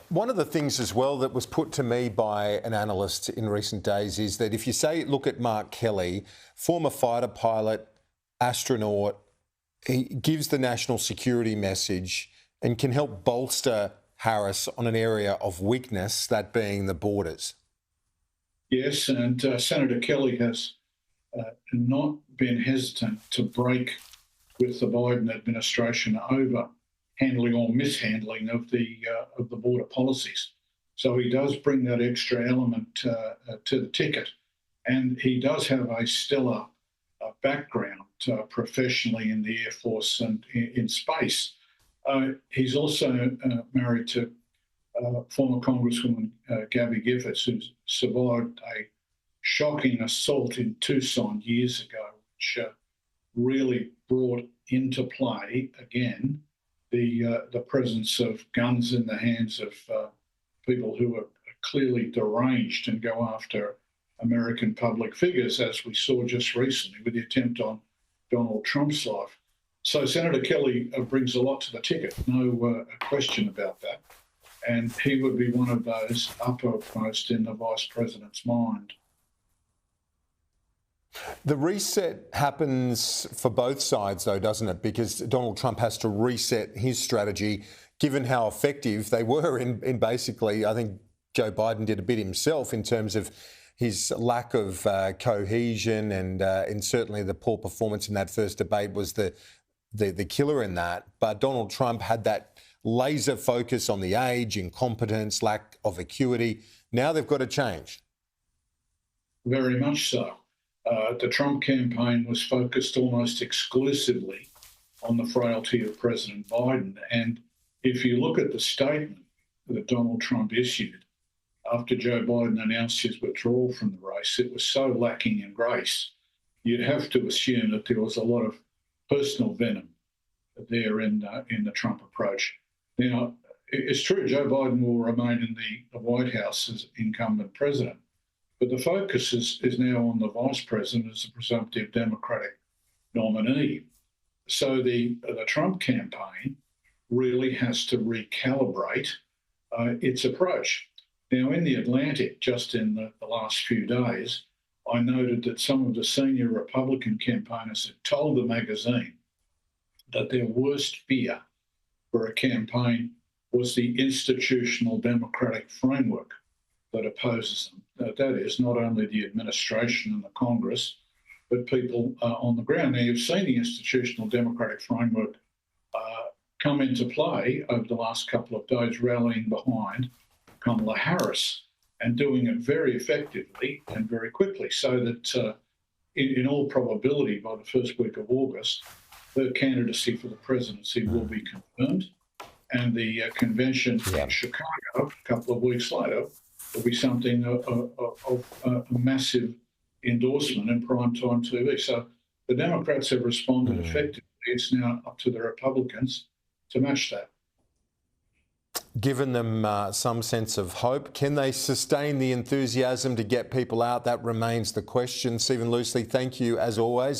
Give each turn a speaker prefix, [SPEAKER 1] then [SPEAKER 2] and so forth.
[SPEAKER 1] One of the things as well that was put to me by an analyst in recent days is that if you look at Mark Kelly, former fighter pilot, astronaut, he gives the national security message and can help bolster Harris on an area of weakness, that being the borders.
[SPEAKER 2] Yes, and Senator Kelly has not been hesitant to break with the Biden administration over handling or mishandling of the border policies. So he does bring that extra element to the ticket, and he does have a stellar background professionally in the Air Force and in space. He's also married to former Congresswoman Gabby Giffords, who survived a shocking assault in Tucson years ago, which really brought into play again the presence of guns in the hands of people who are clearly deranged and go after American public figures, as we saw just recently with the attempt on Donald Trump's life. So Senator Kelly brings a lot to the ticket, no question about that. And he would be one of those uppermost in the Vice President's mind.
[SPEAKER 1] The reset happens for both sides, though, doesn't it? Because Donald Trump has to reset his strategy, given how effective they were in basically, I think Joe Biden did a bit himself in terms of his lack of cohesion and certainly the poor performance in that first debate was the killer in that. But Donald Trump had that laser focus on the age, incompetence, lack of acuity. Now they've got to change.
[SPEAKER 2] Very much so. The Trump campaign was focused almost exclusively on the frailty of President Biden. And if you look at the statement that Donald Trump issued after Joe Biden announced his withdrawal from the race, it was so lacking in grace. You'd have to assume that there was a lot of personal venom there in the Trump approach. Now, it's true Joe Biden will remain in the White House as incumbent president, but the focus is now on the vice president as a presumptive Democratic nominee. So the Trump campaign really has to recalibrate its approach. Now, in The Atlantic, just in the last few days, I noted that some of the senior Republican campaigners had told the magazine that their worst fear for a campaign was the institutional democratic framework that opposes them. That is, not only the administration and the Congress, but people on the ground. Now, you've seen the institutional democratic framework come into play over the last couple of days, rallying behind Kamala Harris and doing it very effectively and very quickly, so that in all probability by the first week of August, the candidacy for the presidency will be confirmed, and the convention in Chicago a couple of weeks later will be something of a massive endorsement in primetime TV. So the Democrats have responded effectively. It's now up to the Republicans to match that.
[SPEAKER 1] Given them some sense of hope, can they sustain the enthusiasm to get people out? That remains the question. Stephen Loosley, thank you as always.